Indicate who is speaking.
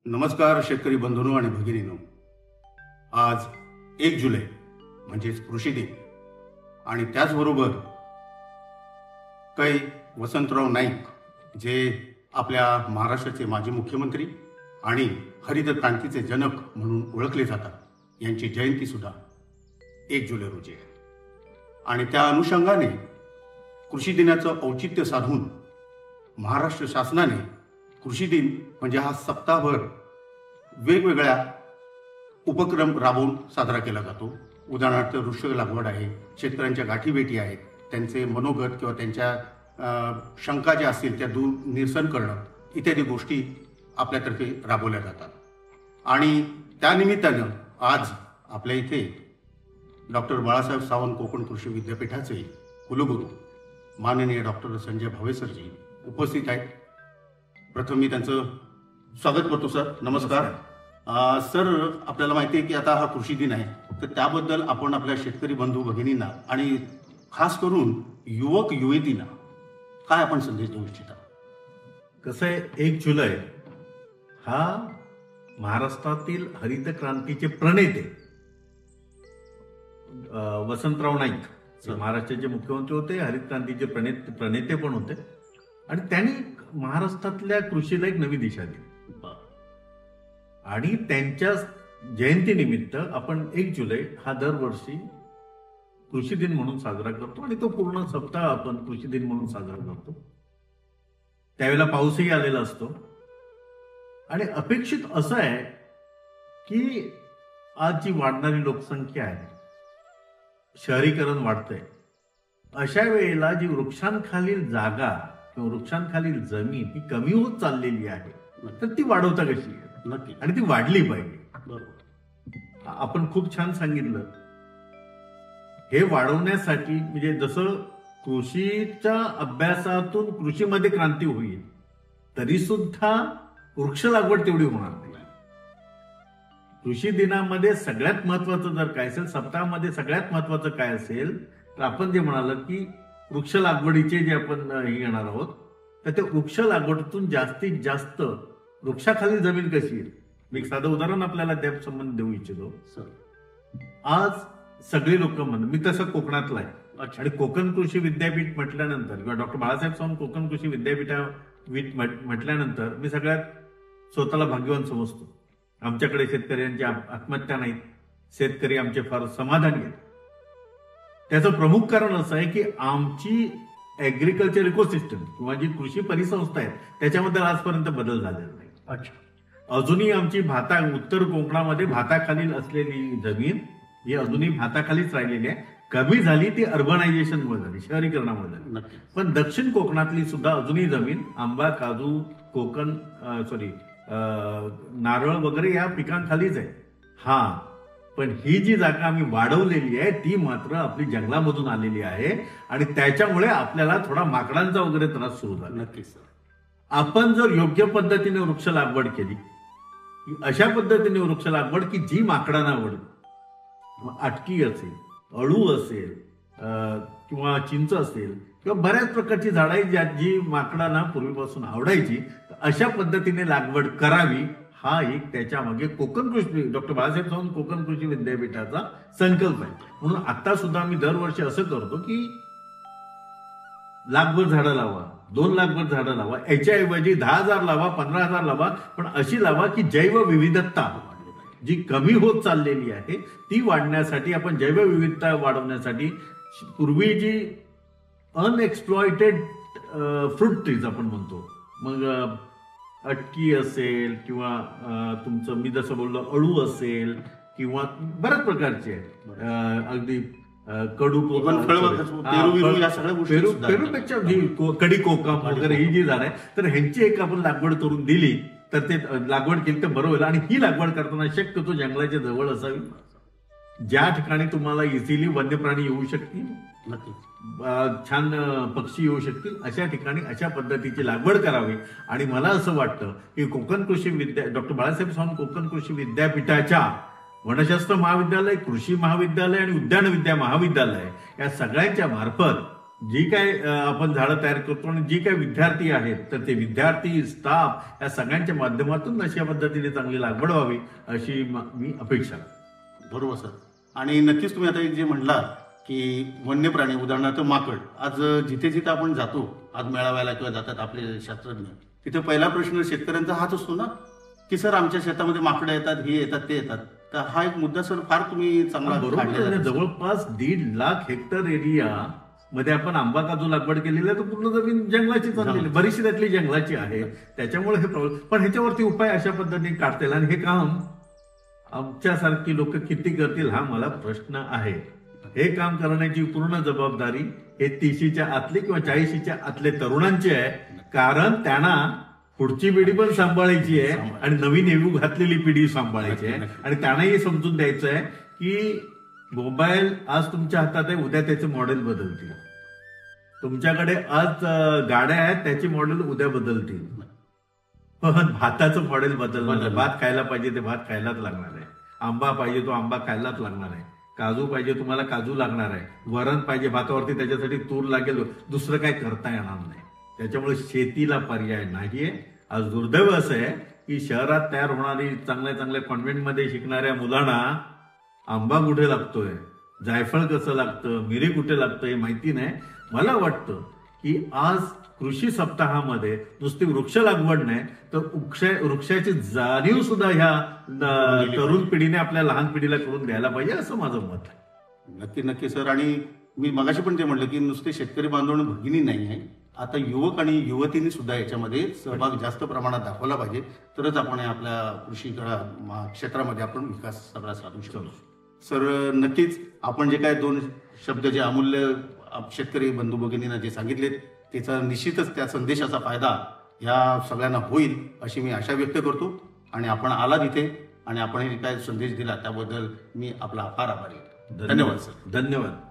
Speaker 1: नमस्कार शेतकरी बंधूंनो आणि भगिनींनो. आज 1 जुलै म्हणजेच कृषी दिन आणि त्याचबरोबर कै वसंतराव नाईक जे आपल्या महाराष्ट्राचे माजी मुख्यमंत्री आणि हरित क्रांतीचे जनक म्हणून ओळखले जातात यांची जयंती सुद्धा 1 जुलै रोजी आहे. आणि त्या अनुषंगाने कृषी दिनाचं औचित्य साधून महाराष्ट्र शासनाने कृषी दिन म्हणजे हा सप्ताहभर वेगवेगळ्या उपक्रम राबवून साजरा केला जातो. उदाहरणार्थ वृक्ष लागवड आहे, शेतकऱ्यांच्या गाठीभेटी आहेत, त्यांचे मनोगत किंवा त्यांच्या शंका ज्या असतील त्या दूर निरसन करणं इत्यादी गोष्टी आपल्यातर्फे राबवल्या जातात. आणि त्यानिमित्तानं आज आपल्या इथे डॉक्टर बाळासाहेब सावंत कोकण कृषी विद्यापीठाचे कुलगुरू माननीय डॉक्टर संजय भावेसरजी उपस्थित आहेत. प्रथम मी त्यांचं स्वागत करतो. सर नमस्कार. सर, आपल्याला माहिती आहे की आता हा कृषी दिन आहे, तर त्याबद्दल आपण आपल्या शेतकरी बंधू भगिनींना आणि खास करून युवक युवतींना काय आपण संदेश देऊ इच्छिता?
Speaker 2: कसं आहे, 1 जुलै हा महाराष्ट्रातील हरित क्रांतीचे प्रणेते वसंतराव नाईक महाराष्ट्राचे मुख्यमंत्री होते, हरित क्रांतीचे प्रणेते पण होते आणि त्यांनी महाराष्ट्रातल्या कृषीला एक नवी दिशा दिली. आणि त्यांच्या जयंतीनिमित्त आपण 1 जुलै हा दरवर्षी कृषी दिन म्हणून साजरा करतो आणि तो पूर्ण सप्ताह आपण कृषी दिन म्हणून साजरा करतो. त्यावेळेला पाऊसही आलेला असतो आणि अपेक्षित असं आहे की आज जी वाढणारी लोकसंख्या आहे, शहरीकरण वाढतंय, अशा वेळेला जी वृक्षांखालील जागा किंवा वृक्षांखालील जमीन ही कमी होत चाललेली आहे, तर ती वाढवता कशी आहे?
Speaker 1: नक्की.
Speaker 2: आणि ती वाढली पाहिजे.
Speaker 1: बरोबर.
Speaker 2: आपण खूप छान सांगितलं. हे वाढवण्यासाठी म्हणजे जसं कृषीच्या अभ्यासातून कृषीमध्ये क्रांती होईल, तरी सुद्धा वृक्ष लागवड तेवढी होणार नाही. कृषी दिनामध्ये सगळ्यात महत्वाचं जर काय असेल, सप्ताहामध्ये सगळ्यात महत्वाचं काय असेल, तर आपण जे म्हणाल की वृक्ष लागवडीचे जे आपण हे घेणार आहोत, तर त्या वृक्ष लागवडीतून जास्तीत जास्त वृक्षाखाली जमीन कशी येईल. मी एक साधं उदाहरण आपल्याला त्या संबंध देऊ इच्छितो. आज सगळे लोक मी तसं कोकणातला आहे आणि कोकण कृषी विद्यापीठ म्हटल्यानंतर किंवा डॉक्टर बाळासाहेब सावंत कोकण कृषी विद्यापीठा म्हटल्यानंतर मी सगळ्यात स्वतःला भाग्यवान समजतो. आमच्याकडे शेतकऱ्यांची आत्महत्या नाहीत, शेतकरी आमचे फार समाधानी आहेत. त्याचं प्रमुख कारण असं आहे की आमची ऍग्रिकल्चर इकोसिस्टम किंवा जी कृषी परिसंस्था आहे त्याच्यामध्ये आजपर्यंत बदल झालेला नाही.
Speaker 1: अच्छा.
Speaker 2: अजूनही आमची उत्तर कोकणामध्ये भाताखालील असलेली जमीन ही अजूनही भाताखालीच राहिलेली आहे. कमी झाली ती अर्बनायझेशनमुळे झाली, शहरीकरणामुळे झाली. पण दक्षिण कोकणातली सुद्धा अजूनही जमीन आंबा, काजू, कोकण नारळ वगैरे या पिकांखालीच आहे. हा, पण ही जी जागा आम्ही वाढवलेली आहे ती मात्र आपली जंगलामधून आलेली आहे आणि त्याच्यामुळे आपल्याला थोडा माकडांचा वगैरे त्रास सुरू झाला.
Speaker 1: नक्कीच.
Speaker 2: आपण जर योग्य पद्धतीने वृक्ष लागवड केली, अशा पद्धतीने वृक्ष लागवड की जी माकडांना आवडेल, आटकी असेल, अळू असेल किंवा चिंच असेल किंवा बऱ्याच प्रकारची झाडं आहेत जी माकडांना पूर्वीपासून आवडायची, अशा पद्धतीने लागवड करावी. हा एक त्याच्या मागे कोकण कृषी डॉक्टर बाळासाहेब सावंत कोकण कृषी विद्यापीठाचा संकल्प आहे. म्हणून आता सुद्धा आम्ही दरवर्षी असं करतो की लाखभर झाडं लावा, 2 लाखभर झाडं लावा, याच्याऐवजी 10,000 लावा, 15,000 लावा, पण अशी लावा की जैवविविधता जी कमी होत चाललेली आहे ती वाढण्यासाठी, आपण जैवविविधता वाढवण्यासाठी पूर्वी जी अनएक्सप्लॉयटेड फ्रूट ट्रीज आपण म्हणतो, मग अटकी असेल किंवा तुमचं मी जसं बोललो अळू असेल किंवा बऱ्याच प्रकारचे अगदी कडू पेरूपेक्षा कडी कोकम वगैरे ही जी झाड आहे, तर ह्यांची एक आपण लागवड करून दिली तर ते लागवड केली तर बरं होईल. आणि ही लागवड करताना शक्यतो जंगलाच्या जवळ असावी, ज्या ठिकाणी तुम्हाला इझिली वन्य प्राणी येऊ शकतील, छान पक्षी येऊ शकतील, अशा ठिकाणी अशा पद्धतीची लागवड करावी. आणि मला असं वाटतं की कोकण कृषी डॉक्टर बाळासाहेब सावंत कोकण कृषी विद्यापीठाच्या वनशास्त्र महाविद्यालय, कृषी महाविद्यालय आणि उद्यान विद्या महाविद्यालय या सगळ्यांच्या मार्फत जी काय आपण झाडं तयार करतो आणि जी काय विद्यार्थी आहेत तर ते विद्यार्थी स्टाफ या सगळ्यांच्या माध्यमातून अशा पद्धतीने चांगली लागवड व्हावी अशी मी अपेक्षा करतो.
Speaker 1: बरोबर सर. आणि नक्कीच तुम्ही आता जे म्हणला की वन्य प्राणी उदाहरणार्थ माकड, आज जिथे जिथे आपण जातो, आज मेळाव्याला किंवा जातात आपले शास्त्रज्ञ, तिथे पहिला प्रश्न शेतकऱ्यांचा हाच असतो ना की सर आमच्या शेतामध्ये माकडं येतात, हे येतात, ते येतात. तर हा एक मुद्दा सर फार तुम्ही चांगला
Speaker 2: बरोबर
Speaker 1: काढलेला
Speaker 2: आहे.
Speaker 1: आहे.
Speaker 2: जवळपास 1.5 लाख हेक्टर एरिया मध्ये आपण आंबा काजू लागवड केलेली आहे तर पूर्ण जमीन जंगलाची चाललेली, बरीचशी त्यातली जंगलाची आहे. त्याच्यामुळे हे प्रॉब्लेम, पण ह्याच्यावरती उपाय अशा पद्धतीने काढता येईल आणि हे काम आमच्यासारखी लोक किती करतील हा मला प्रश्न आहे. हे काम करण्याची पूर्ण जबाबदारी हे 30च्या आतले किंवा 40च्या आतले तरुणांची आहे, कारण त्यांना पुढची पिढी पण सांभाळायची आहे आणि नवीन येऊ घातलेली पिढी सांभाळायची आहे. आणि त्यांनाही समजून द्यायचं आहे की मोबाईल आज तुमच्या हातात आहे, उद्या त्याचे मॉडेल बदलतील. तुमच्याकडे आज गाड्या आहेत, त्याची मॉडेल उद्या बदलतील. पण भाताचं मॉडेल बदलणार नाही. भात खायला पाहिजे ते भात खायलाच लागणार आहे. आंबा पाहिजे तो आंबा खायलाच लागणार आहे. काजू पाहिजे तुम्हाला काजू लागणार आहे. वरण पाहिजे भातावरती त्याच्यासाठी तूर लागेल. दुसरं काय करता येणार नाही. त्याच्यामुळे शेतीला पर्याय नाहीये. आज दुर्दैव असं आहे की शहरात तयार होणारी चांगल्या चांगल्या कॉन्व्हेंटमध्ये शिकणाऱ्या मुलांना आंबा कुठे लागतोय, जायफळ कसं लागतं, मिरी कुठे लागतं हे माहिती नाही. मला वाटतं की आज कृषी सप्ताहामध्ये नुसती वृक्ष लागवड नाही तर वृक्षाची जाणीव सुद्धा ह्या तरुण पिढीने आपल्या लहान पिढीला करून द्यायला पाहिजे असं माझं मत आहे.
Speaker 1: नक्की नक्की सर. आणि मी मगाशी पण ते म्हटलं की नुसते शेतकरी बांधव भगिनी नाही आहे, आता युवक आणि युवतींनी सुद्धा याच्यामध्ये सहभाग जास्त प्रमाणात दाखवला पाहिजे, तरच आपण आपल्या कृषी क्षेत्रामध्ये आपण विकास सगळा साधू शकतो. सर नक्कीच आपण जे काय 2 शब्द जे अमूल्य शेतकरी बंधू भगिनींना जे सांगितलेत त्याचा निश्चितच त्या संदेशाचा फायदा या सगळ्यांना होईल अशी मी आशा व्यक्त करतो. आणि आपण आला तिथे आणि आपण हे काय संदेश दिला त्याबद्दल मी आपला आभार आभारी आहे. धन्यवाद सर.
Speaker 2: धन्यवाद.